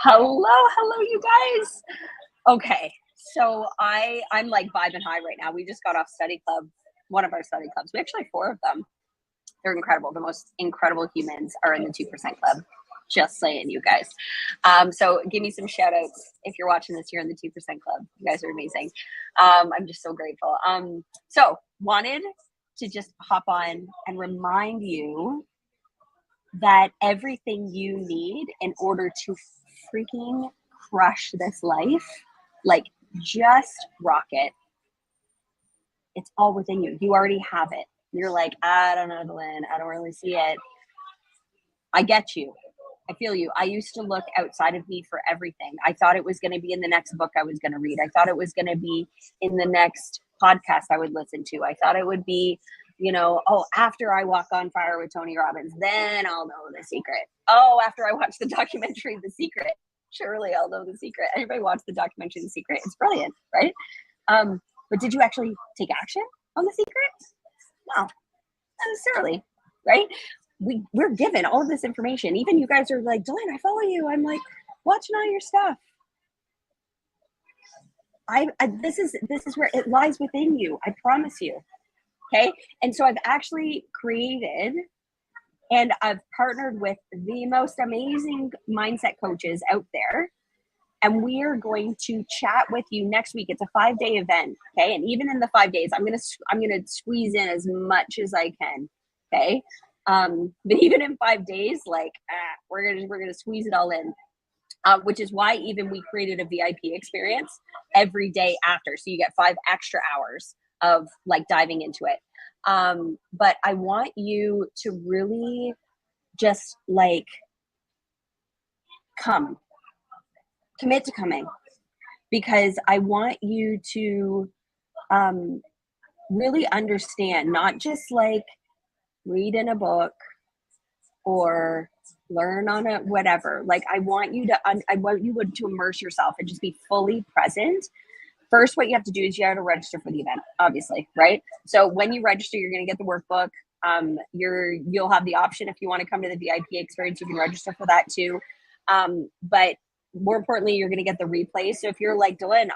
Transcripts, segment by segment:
Hello, you guys. Okay, so I'm like vibing high right now. We just got off study club, one of our study clubs. We actually have four of them. They're incredible. The most incredible humans are in the 2% club. Just saying, you guys. So give me some shout outs if you're watching this here in the 2% club. You guys are amazing. I'm just so grateful. So wanted to just hop on and remind you that everything you need in order to freaking crush this life, like just rock it, it's all within you. You already have it. You're like, I don't know, Lynn, I don't really see it. I get you. I feel you. I used to look outside of me for everything. I thought it was going to be in the next book I was going to read. I thought it was going to be in the next podcast I would listen to. I thought it would be, oh, after I walk on fire with Tony Robbins, then I'll know the secret. Oh, after I watch the documentary, The Secret, surely I'll know the secret. Anybody watch the documentary, The Secret? It's brilliant, right? But did you actually take action on The Secret? No, not necessarily, right? We're given all of this information. Even you guys are like, Dylan, I follow you. I'm like watching all your stuff. This is where it lies within you. I promise you. Okay. And so I've actually created and I've partnered with the most amazing mindset coaches out there. And we are going to chat with you next week. It's a 5-day event. Okay. And even in the 5 days, I'm going to squeeze in as much as I can. Okay. But even in 5 days, like we're gonna squeeze it all in, which is why even we created a VIP experience every day after, so you get 5 extra hours of like diving into it. But I want you to really just like commit to coming, because I want you to really understand, not just like read in a book or learn on a whatever. Like I want you to immerse yourself and just be fully present. First, what you have to do is you have to register for the event, obviously, right? So when you register, you're going to get the workbook. You'll have the option, if you want to come to the VIP experience, you can register for that too. But more importantly, you're going to get the replay. So if you're like, Dylan,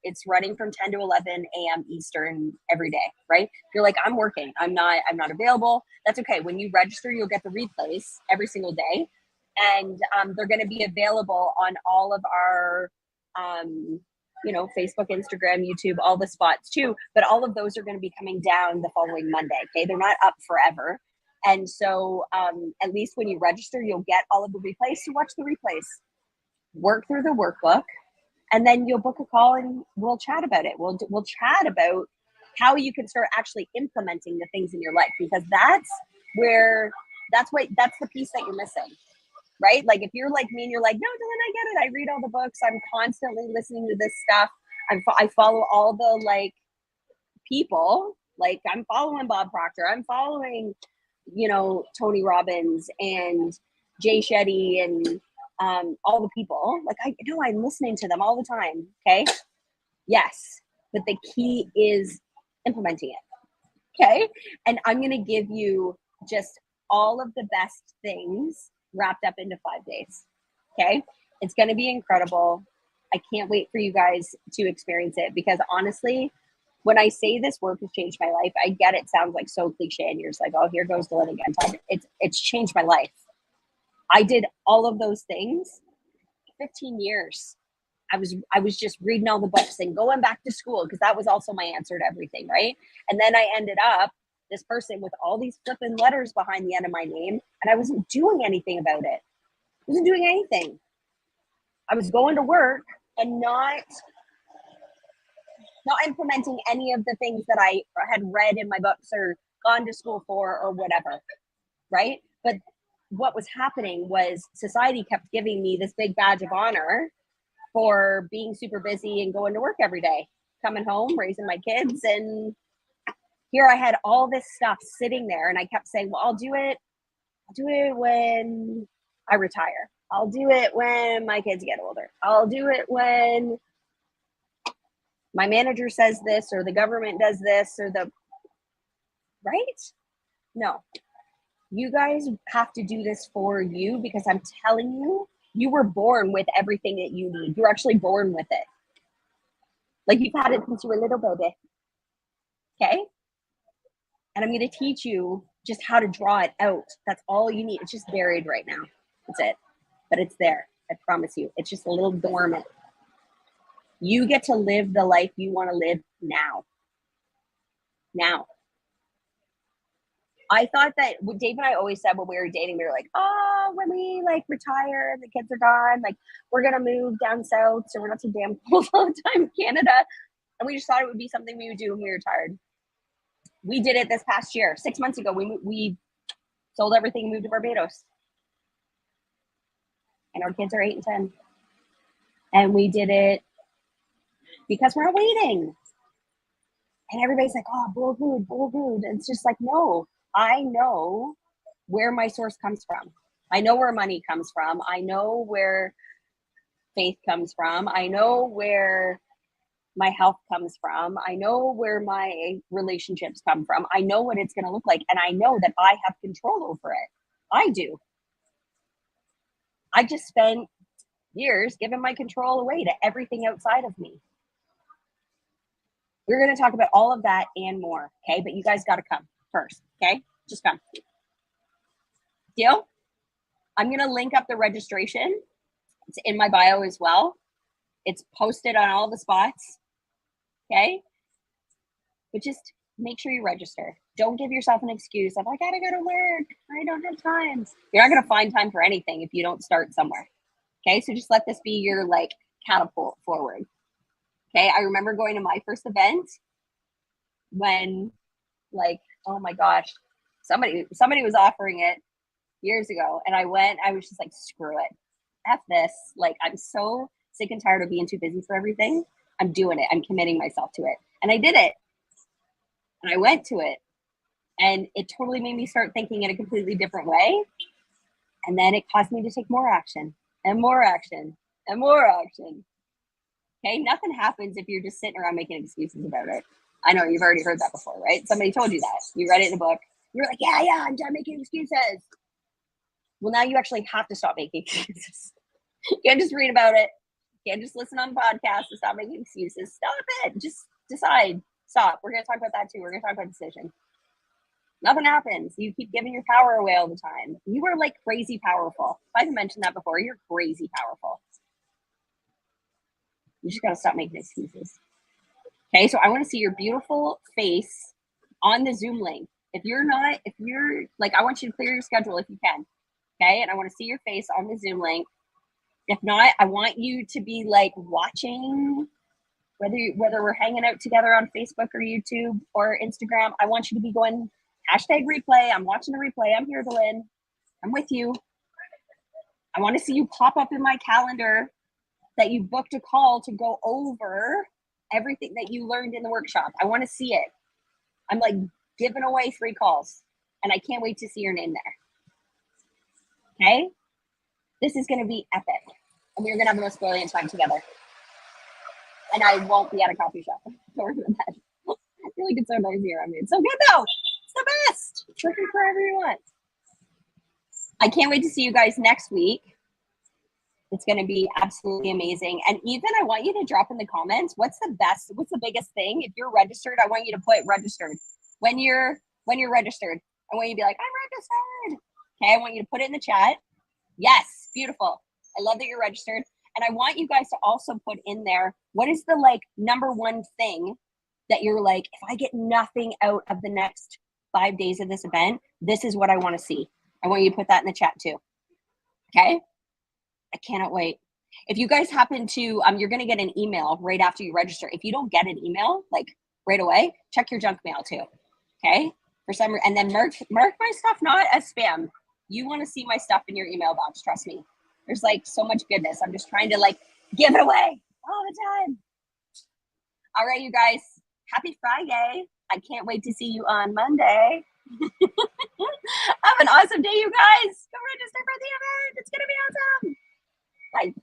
it's running from 10 to 11 a.m. Eastern every day, right? You're like, I'm working, I'm not available. That's okay. When you register, you'll get the replays every single day. And they're going to be available on all of our, Facebook, Instagram, YouTube, all the spots too. But all of those are going to be coming down the following Monday. Okay. They're not up forever. And so at least when you register, you'll get all of the replays. So watch the replays, work through the workbook, and then you'll book a call and we'll chat about it. We'll chat about how you can start actually implementing the things in your life, because that's the piece that you're missing, right? Like if you're like me and you're like, no, Dylan, I get it. I read all the books. I'm constantly listening to this stuff. I follow all the like people, like I'm following Bob Proctor. I'm following, Tony Robbins and Jay Shetty and all the people. Like I know I'm listening to them all the time. Okay. Yes. But the key is implementing it. Okay. And I'm going to give you just all of the best things wrapped up into 5 days. Okay. It's going to be incredible. I can't wait for you guys to experience it, because honestly, when I say this work has changed my life, I get it sounds like so cliche and you're just like, oh, here goes Dylan again. It's changed my life. I did all of those things 15 years. I was just reading all the books and going back to school, because that was also my answer to everything, right? And then I ended up this person with all these flipping letters behind the end of my name, and I wasn't doing anything about it. I wasn't doing anything. I was going to work and not implementing any of the things that I had read in my books or gone to school for or whatever, right? But what was happening was society kept giving me this big badge of honor for being super busy and going to work every day, coming home, raising my kids. And here I had all this stuff sitting there, and I kept saying, well, I'll do it when I retire. I'll do it when my kids get older. I'll do it when my manager says this, or the government does this, or right? No. You guys have to do this for you, because I'm telling you, You were born with everything that you need. You're actually born with it. Like you've had it since you were a little baby. Okay? And I'm going to teach you just how to draw it out. That's all you need. It's just buried right now. That's it. But it's there. I promise you. It's just a little dormant. You get to live the life you want to live now. Now. I thought that what Dave and I always said when we were dating, we were like, oh, when we like retire and the kids are gone, like we're going to move down south so we're not so damn cold all the time in Canada. And we just thought it would be something we would do when we retired. We did it this past year. 6 months ago, we sold everything and moved to Barbados. And our kids are 8 and 10. And we did it because we're not waiting. And everybody's like, oh, bull food. And it's just like, no, I know where my source comes from. I know where money comes from. I know where faith comes from. I know where my health comes from. I know where my relationships come from. I know what it's going to look like. And I know that I have control over it. I do. I just spent years giving my control away to everything outside of me. We're going to talk about all of that and more, okay? But you guys got to come first, okay? Just come. Deal? I'm going to link up the registration. It's in my bio as well. It's posted on all the spots, okay? But just make sure you register. Don't give yourself an excuse of, I got to go to work. I don't have time. You're not going to find time for anything if you don't start somewhere, okay? So just let this be your, like, catapult forward. Okay, I remember going to my first event when, like, oh my gosh, somebody was offering it years ago, and I went. I was just like, screw it, F this. Like, I'm so sick and tired of being too busy for everything. I'm doing it. I'm committing myself to it, and I did it. And I went to it, and it totally made me start thinking in a completely different way. And then it caused me to take more action, and more action, and more action. Okay, nothing happens if you're just sitting around making excuses about it. I know you've already heard that before, right? Somebody told you that. You read it in a book. You're like, yeah, I'm done making excuses. Well, now you actually have to stop making excuses. You can't just read about it. You can't just listen on podcasts to stop making excuses. Stop it. Just decide. Stop. We're going to talk about that too. We're going to talk about decision. Nothing happens. You keep giving your power away all the time. You are like crazy powerful. I haven't mentioned that before. You're crazy powerful. You just got to stop making excuses. Okay, so I want to see your beautiful face on the Zoom link. If you're like, I want you to clear your schedule if you can. Okay, and I want to see your face on the Zoom link. If not, I want you to be like watching, whether we're hanging out together on Facebook or YouTube or Instagram. I want you to be going #replay. I'm watching the replay. I'm here to win. I'm with you. I want to see you pop up in my calendar that you booked a call to go over everything that you learned in the workshop. I want to see it. I'm like giving away free calls, and I can't wait to see your name there. Okay? This is going to be epic, and we're going to have the most brilliant time together. And I won't be at a coffee shop. Don't worry about that. I feel like it's so noisy around me. It's so good though. It's the best. It's working for everyone. I can't wait to see you guys next week. It's going to be absolutely amazing. And even I want you to drop in the comments, what's the biggest thing? If you're registered, I want you to put registered. When you're registered, I want you to be like, I'm registered. Okay, I want you to put it in the chat. Yes, beautiful. I love that you're registered. And I want you guys to also put in there, what is the like number one thing that you're like, if I get nothing out of the next 5 days of this event, this is what I want to see. I want you to put that in the chat too. Okay? I cannot wait. If you guys happen to, you're going to get an email right after you register. If you don't get an email like right away, check your junk mail too. Okay? And then mark my stuff not as spam. You want to see my stuff in your email box. Trust me. There's like so much goodness. I'm just trying to like give it away all the time. All right, you guys. Happy Friday. I can't wait to see you on Monday. Have an awesome day, you guys. Go register for the event. It's going to be awesome. Bye.